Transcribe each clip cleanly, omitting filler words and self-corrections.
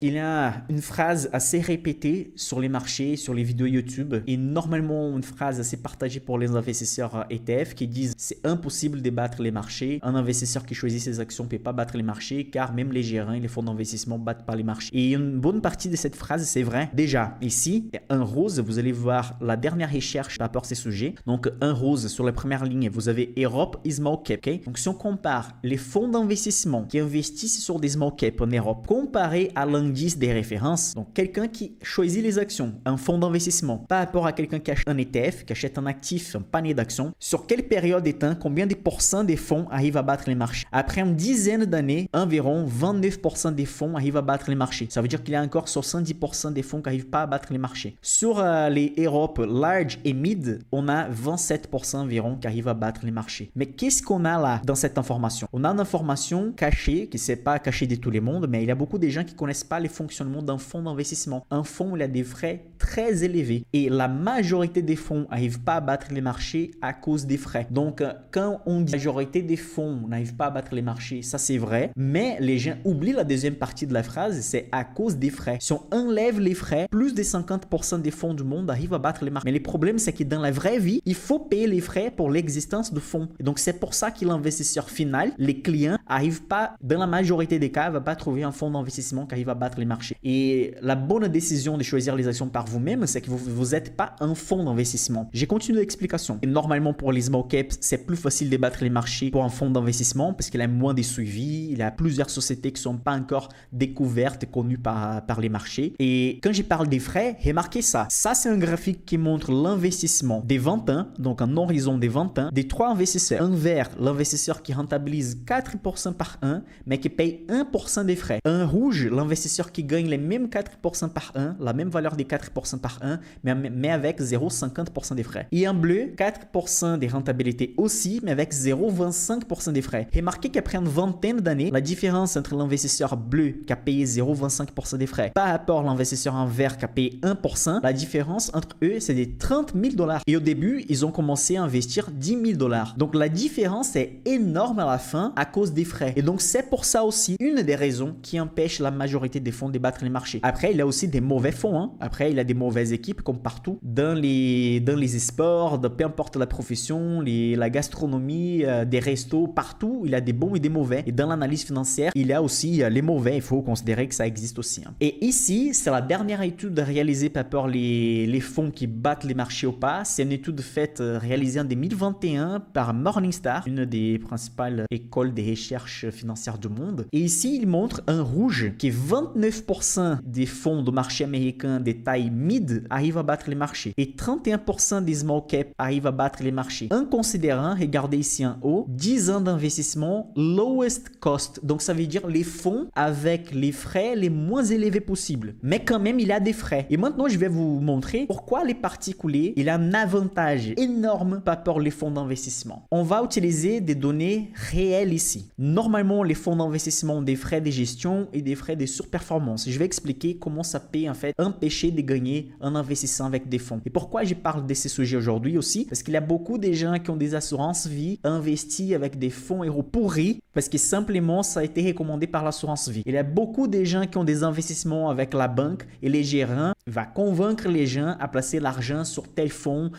Il y a une phrase assez répétée sur les marchés, sur les vidéos YouTube et normalement une phrase assez partagée pour les investisseurs ETF qui disent c'est impossible de battre les marchés. Un investisseur qui choisit ses actions ne peut pas battre les marchés car même les gérants et les fonds d'investissement ne battent pas les marchés. Et une bonne partie de cette phrase, c'est vrai. Déjà, ici, un rose, vous allez voir la dernière recherche par rapport à ces sujets. Donc, un rose sur la première ligne, vous avez Europe et Small Cap. Okay? Donc, si on compare les fonds d'investissement qui investissent sur des Small Cap en Europe comparé à l'indice des références, donc quelqu'un qui choisit les actions, un fonds d'investissement, par rapport à quelqu'un qui achète un ETF, qui achète un actif, un panier d'actions, sur quelle période de temps, combien de pourcents des fonds arrivent à battre les marchés? Après une dizaine d'années, environ 29% des fonds arrivent à battre les marchés. Ça veut dire qu'il y a encore 70% des fonds qui n'arrivent pas à battre les marchés. Sur les Europe large et mid, on a 27% environ qui arrivent à battre les marchés. Mais qu'est-ce qu'on a là dans cette information? On a une information cachée, qui n'est pas cachée de tout le monde, mais il y a beaucoup de gens qui ne connaissent pas les fonctionnements d'un fonds d'investissement. Un fonds, il a des frais très élevés et la majorité des fonds n'arrivent pas à battre les marchés à cause des frais. Donc, quand on dit la majorité des fonds n'arrivent pas à battre les marchés, ça c'est vrai, mais les gens oublient la deuxième partie de la phrase, c'est à cause des frais. Si on enlève les frais, plus de 50% des fonds du monde arrivent à battre les marchés. Mais le problème, c'est que dans la vraie vie, il faut payer les frais pour l'existence de fonds. Et donc, c'est pour ça que l'investisseur final, les clients, n'arrivent pas, dans la majorité des cas, ne va pas trouver un fonds d'investissement qui arrive à battre les marchés. Et la bonne décision de choisir les actions par vous-même, c'est que vous n'êtes pas un fonds d'investissement. J'ai continué l'explication. Et normalement, pour les small caps, c'est plus facile de battre les marchés pour un fonds d'investissement parce qu'il a moins de suivi. Il y a plusieurs sociétés qui ne sont pas encore découvertes et connues par les marchés. Et quand je parle des frais, remarquez ça. Ça, c'est un graphique qui montre l'investissement des 20 ans, donc un horizon des 20 ans, des trois investisseurs. Un vert, l'investisseur qui rentabilise 4% par an, mais qui paye 1% des frais. Un rouge, l'investisseur qui gagne les mêmes 4% par an, la même valeur des 4% par an, mais avec 0,50% des frais. Et en bleu, 4% des rentabilités aussi, mais avec 0,25% des frais. Remarquez qu'après une vingtaine d'années, la différence entre l'investisseur bleu qui a payé 0,25% des frais par rapport à l'investisseur en vert qui a payé 1%, la différence entre eux, c'est des 30 000 $. Et au début, ils ont commencé à investir 10 000 $. Donc la différence est énorme à la fin à cause des frais. Et donc c'est pour ça aussi une des raisons qui empêche la majorité des fonds de battre les marchés. Après, il y a aussi des mauvais fonds. Hein. Après, il y a des mauvaises équipes comme partout. Dans les sports, peu importe la profession, la gastronomie, des restos, partout, il y a des bons et des mauvais. Et dans l'analyse financière, il y a aussi les mauvais. Il faut considérer que ça existe aussi. Hein. Et ici, c'est la dernière étude réalisée par les fonds qui battent les marchés ou pas. C'est une étude faite, réalisée en 2021 par Morningstar, une des principales écoles de recherche financière du monde. Et ici, il montre un rouge qui est 29% des fonds de marché américain de taille mid arrivent à battre les marchés et 31% des small cap arrivent à battre les marchés. En considérant, regardez ici en haut, 10 ans d'investissement lowest cost. Donc, ça veut dire les fonds avec les frais les moins élevés possibles. Mais quand même, il y a des frais. Et maintenant, je vais vous montrer pourquoi les particuliers, il y a un avantage énorme par rapport aux fonds d'investissement. On va utiliser des données réelles ici. Normalement, les fonds d'investissement ont des frais de gestion et des frais de surperformance. Je vais expliquer comment ça peut en fait empêcher de gagner en investissant avec des fonds. Et pourquoi je parle de ces sujets aujourd'hui aussi? Parce qu'il y a beaucoup de gens qui ont des assurances vie investis avec des fonds héros pourris parce que simplement ça a été recommandé par l'assurance vie. Il y a beaucoup de gens qui ont des investissements avec la banque et les gérants va convaincre les gens à placer l'argent sur tel fonds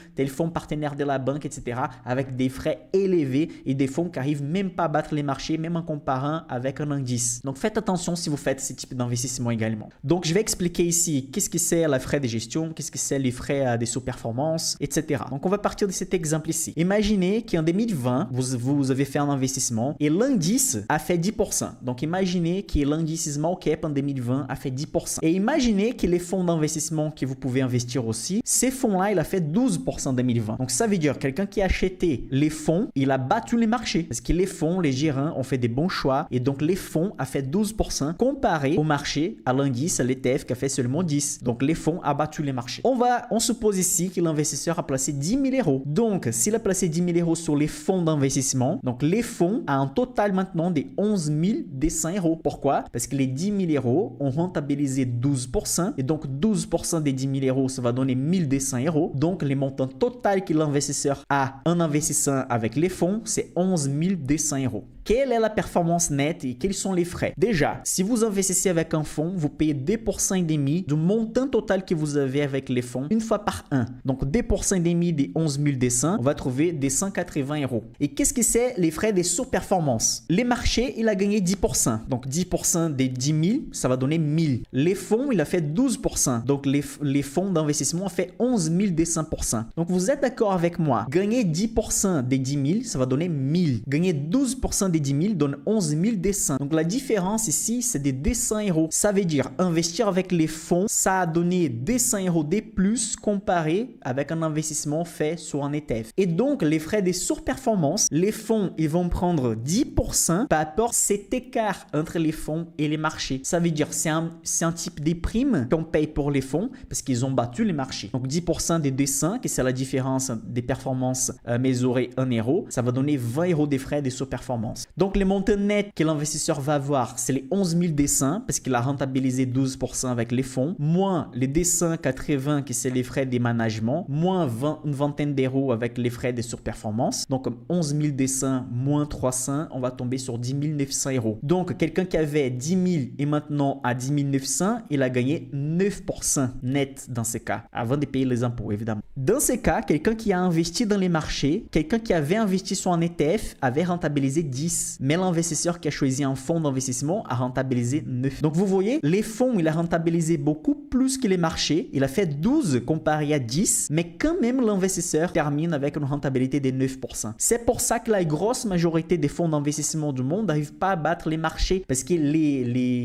partenaire de la banque, etc. avec des frais élevés et des fonds qui n'arrivent même pas à battre les marchés, même en comparant avec un indice. Donc faites attention si vous faites ce type d'investissement également. Donc je vais expliquer ici qu'est-ce que c'est les frais de gestion, qu'est-ce que c'est les frais de sous-performance, etc. Donc on va partir de cet exemple ici. Imaginez qu'en 2020, vous avez fait un investissement et l'indice a fait 10%. Donc imaginez que l'indice Small Cap en 2020 a fait 10%. Et imaginez que les fonds d'investissement que vous pouvez investir aussi, ces fonds-là, il a fait 12% en 2020. Donc ça veut dire quelqu'un qui a acheté les fonds, il a battu les marchés. Parce que les fonds, les gérants ont fait des bons choix et donc les fonds a fait 12% comparé au marché, à l'indice, à l'ETF qui a fait seulement 10. Donc les fonds a battu les marchés. On suppose ici que l'investisseur a placé 10 000 €. Donc s'il a placé 10 000 € sur les fonds d'investissement, donc les fonds a un total maintenant de 11 200 €. Pourquoi? Parce que les 10 000 € ont rentabilisé 12% et donc 12% des 10 000 €, ça va donner 1 200 €. Donc les montants total que l'investisseur a en investissant avec les fonds, c'est 11 200 €. quelle est la performance nette et quels sont les frais? Déjà, si vous investissez avec un fonds, vous payez 2,5% du montant total que vous avez avec les fonds une fois par an. Donc 2,5% des 11 200, on va trouver des 180 €. Et qu'est-ce que c'est les frais des sous-performances? Les marchés, il a gagné 10%. Donc 10% des 10 000, ça va donner 1000. Les fonds, il a fait 12%. Donc les fonds d'investissement ont fait 11 200%. Donc vous êtes d'accord avec moi? Gagner 10% des 10 000, ça va donner 1000. Gagner 12% des 10 000 donne 11 200. Donc la différence ici, c'est des 200 €. Ça veut dire investir avec les fonds, ça a donné 200 € de plus comparé avec un investissement fait sur un ETF. Et donc les frais des surperformances, les fonds, ils vont prendre 10% par rapport à cet écart entre les fonds et les marchés. Ça veut dire c'est un type de prime qu'on paye pour les fonds parce qu'ils ont battu les marchés. Donc 10% des 200, qui c'est la différence des performances mesurées en euros, ça va donner 20 € des frais des sous-performances. Donc les montants nets que l'investisseur va avoir, c'est les 11 200 parce qu'il a rentabilisé 12% avec les fonds, moins les 280 qui c'est les frais des managements, moins une vingtaine d'euros avec les frais des surperformances. Donc 11 200 moins 300, on va tomber sur 10 900 €. Donc quelqu'un qui avait 10 000 et maintenant à 10 900, il a gagné 9% net dans ces cas, avant de payer les impôts évidemment. Dans ces cas, quelqu'un qui a investi dans les marchés, quelqu'un qui avait investi sur un ETF avait rentabilisé 10, mais l'investisseur qui a choisi un fonds d'investissement a rentabilisé 9. Donc vous voyez, les fonds, il a rentabilisé beaucoup plus que les marchés, il a fait 12 comparé à 10, mais quand même l'investisseur termine avec une rentabilité de 9%. C'est pour ça que la grosse majorité des fonds d'investissement du monde n'arrivent pas à battre les marchés, parce que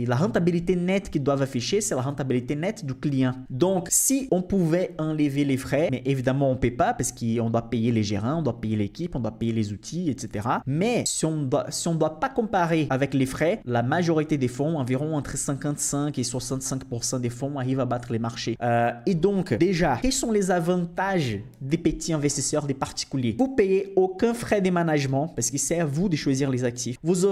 la rentabilité nette qu'ils doivent afficher, c'est la rentabilité nette du client. Donc si on pouvait enlever les frais, mais évidemment on ne peut pas parce qu'on doit payer les gérants, on doit payer l'équipe, on doit payer les outils, etc. Mais si on ne doit pas comparer avec les frais, la majorité des fonds, environ entre 55 et 65% des fonds arrivent à battre les marchés. Et donc déjà, quels sont les avantages des petits investisseurs, des particuliers? Vous payez aucun frais de management parce que c'est à vous de choisir les actifs. Vous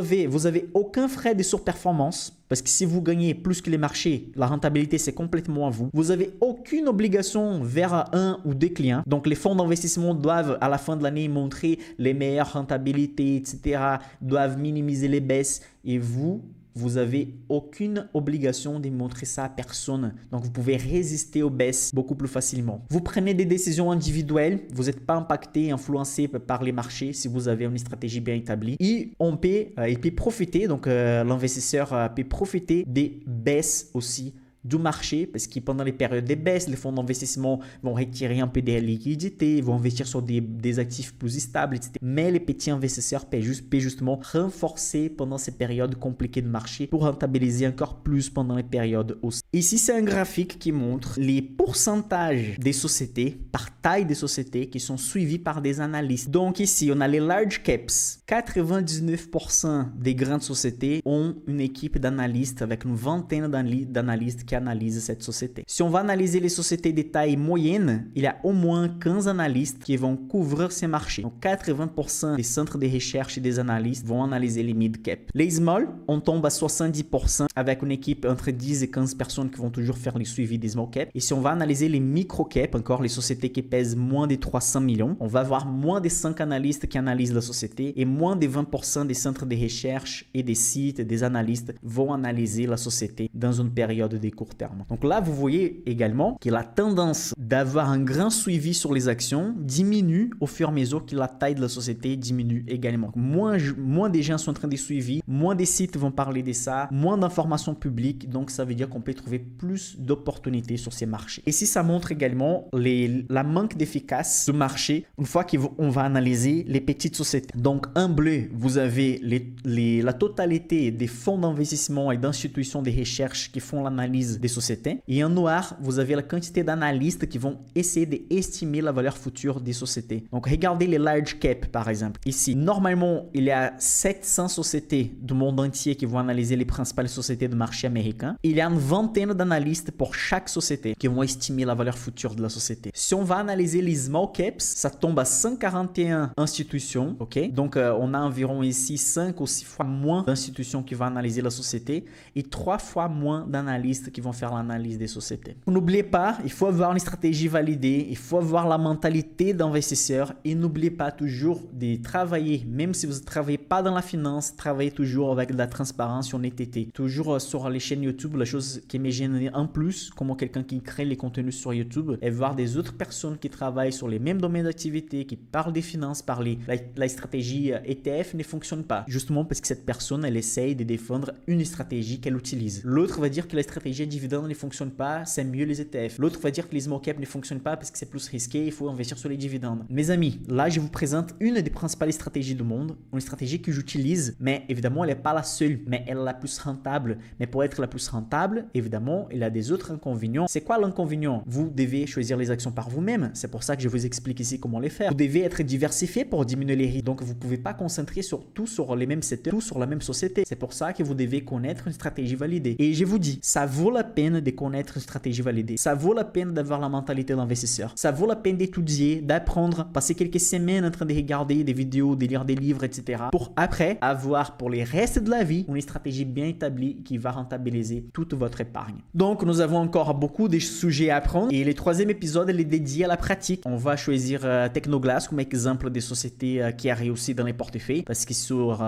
avez aucun frais de surperformance parce que si vous gagnez plus que les marchés, la rentabilité c'est complètement à vous. Vous n'avez aucune obligation vers un ou des clients. Donc les fonds d'investissement doivent à la fin de l'année montrer les meilleures rentabilités, etc. Doivent minimiser les baisses et vous n'avez aucune obligation de montrer ça à personne. Donc, vous pouvez résister aux baisses beaucoup plus facilement. Vous prenez des décisions individuelles. Vous n'êtes pas impacté, influencé par les marchés si vous avez une stratégie bien établie. Et il peut profiter, donc l'investisseur peut profiter des baisses aussi du marché parce que pendant les périodes de baisse, les fonds d'investissement vont retirer un peu de liquidités, vont investir sur des actifs plus stables, etc. Mais les petits investisseurs peuvent justement renforcer pendant ces périodes compliquées de marché pour rentabiliser encore plus pendant les périodes aussi. Ici, c'est un graphique qui montre les pourcentages des sociétés par taille des sociétés qui sont suivis par des analystes. Donc ici, on a les large caps. 99% des grandes sociétés ont une équipe d'analystes avec une vingtaine d'analystes qui analysent cette société. Si on va analyser les sociétés de taille moyenne, il y a au moins 15 analystes qui vont couvrir ces marchés. Donc 80% des centres de recherche et des analystes vont analyser les mid-cap. Les small, on tombe à 70% avec une équipe entre 10 et 15 personnes qui vont toujours faire le suivi des small cap. Et si on va analyser les micro-cap, encore les sociétés qui pèsent moins de 300 millions, on va avoir moins de 5 analystes qui analysent la société et moins de 20% des centres de recherche et des sites et des analystes vont analyser la société dans une période de court terme. Donc là, vous voyez également que la tendance d'avoir un grand suivi sur les actions diminue au fur et à mesure que la taille de la société diminue également. Moins de gens sont en train de suivre, moins de sites vont parler de ça, moins d'informations publiques, donc ça veut dire qu'on peut trouver plus d'opportunités sur ces marchés. Et si ça montre également la manque d'efficace du marché une fois qu'on va analyser les petites sociétés. Donc en bleu, vous avez la totalité des fonds d'investissement et d'institutions de recherche qui font l'analyse des sociétés. Et en noir, vous avez la quantité d'analystes qui vont essayer d'estimer la valeur future des sociétés. Donc regardez les large cap par exemple. Ici, normalement, il y a 700 sociétés du monde entier qui vont analyser les principales sociétés du marché américain. Il y a une vingtaine d'analystes pour chaque société qui vont estimer la valeur future de la société. Si on va analyser les small caps, ça tombe à 141 institutions. Ok, donc on a environ ici 5 ou 6 fois moins d'institutions qui vont analyser la société et 3 fois moins d'analystes qui vont faire l'analyse des sociétés. N'oubliez pas, il faut avoir une stratégie validée, il faut avoir la mentalité d'investisseur et n'oubliez pas toujours de travailler, même si vous ne travaillez pas dans la finance, travaillez toujours avec de la transparence et honnêteté. Toujours sur les chaînes YouTube, la chose qui me gêne en plus, comme quelqu'un qui crée les contenus sur YouTube, est voir des autres personnes qui travaillent sur les mêmes domaines d'activité, qui parlent des finances, parler la stratégie ETF ne fonctionne pas. Justement parce que cette personne, elle essaye de défendre une stratégie qu'elle utilise. L'autre va dire que la stratégie dividende ne fonctionne pas, c'est mieux les ETF. L'autre va dire que les small cap ne fonctionnent pas parce que c'est plus risqué, il faut investir sur les dividendes. Mes amis, là je vous présente une des principales stratégies du monde, une stratégie que j'utilise, mais évidemment elle n'est pas la seule, mais elle est la plus rentable. Mais pour être la plus rentable, évidemment, il y a des autres inconvénients. C'est quoi l'inconvénient? Vous devez choisir les actions par vous-même. C'est pour ça que je vous explique ici comment les faire. Vous devez être diversifié pour diminuer les risques. Donc, vous ne pouvez pas concentrer sur les mêmes secteurs, tout sur la même société. C'est pour ça que vous devez connaître une stratégie validée. Et je vous dis, ça vaut la peine de connaître une stratégie validée. Ça vaut la peine d'avoir la mentalité d'investisseur. Ça vaut la peine d'étudier, d'apprendre, passer quelques semaines en train de regarder des vidéos, de lire des livres, etc. pour après avoir pour les restes de la vie une stratégie bien établie qui va rentabiliser toute votre épargne. Donc, nous avons encore beaucoup de sujets à apprendre et le troisième épisode est dédié à la pratique. On va choisir Tecnoglass comme exemple des sociétés qui a réussi dans les portefeuilles parce que sur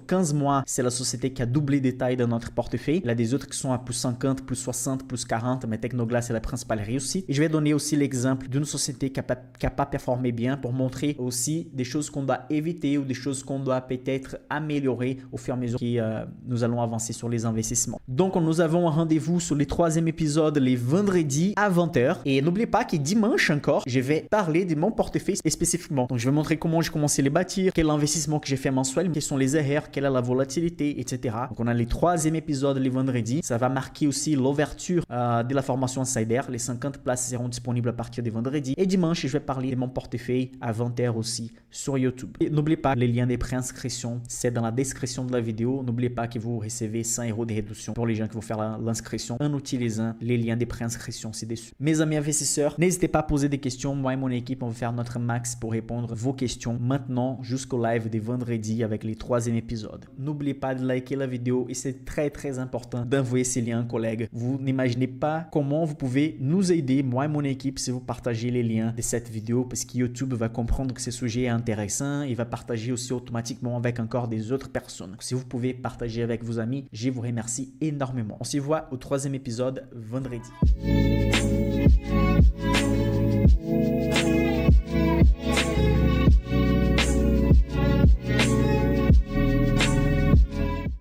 15 mois, c'est la société qui a doublé de taille dans notre portefeuille. Il y a des autres qui sont à plus 50, plus 60, plus 40, mais Tecnoglass est la principale réussite. Et je vais donner aussi l'exemple d'une société qui n'a pas performé bien pour montrer aussi des choses qu'on doit éviter ou des choses qu'on doit peut-être améliorer au fur et à mesure que nous allons avancer sur les investissements. Donc, nous avons un rendez-vous sur le troisième épisode les vendredis à 20h. Et n'oubliez pas que dimanche encore, je vais parler de mon portefeuille spécifiquement. Donc, je vais montrer comment j'ai commencé à les bâtir, quel investissement que j'ai fait mensuel, quels sont les erreurs, quelle est la volatilité, etc. Donc, on a les troisième épisode les vendredis. Ça va marquer aussi l'ouverture de la formation Insider. Les 50 places seront disponibles à partir des vendredis. Et dimanche, je vais parler de mon portefeuille à 20h aussi sur YouTube. Et n'oubliez pas, les liens des préinscriptions, c'est dans la description de la vidéo. N'oubliez pas que vous recevez 100 € de réduction pour les gens qui vont faire l'inscription en utilisant les liens des préinscriptions ci-dessus. Mes amis investisseurs, n'hésitez pas à poser des questions. Moi et mon équipe, on va faire notre max pour répondre à vos questions maintenant jusqu'au live des vendredis avec les troisième épisodes. N'oubliez pas de liker la vidéo et c'est très important d'envoyer ces liens à un collègue. Vous n'imaginez pas comment vous pouvez nous aider, moi et mon équipe, si vous partagez les liens de cette vidéo parce que YouTube va comprendre que ce sujet est intéressant et va partager aussi automatiquement avec encore des autres personnes. Si vous pouvez partager avec vos amis, je vous remercie énormément. On se voit au troisième épisode vendredi.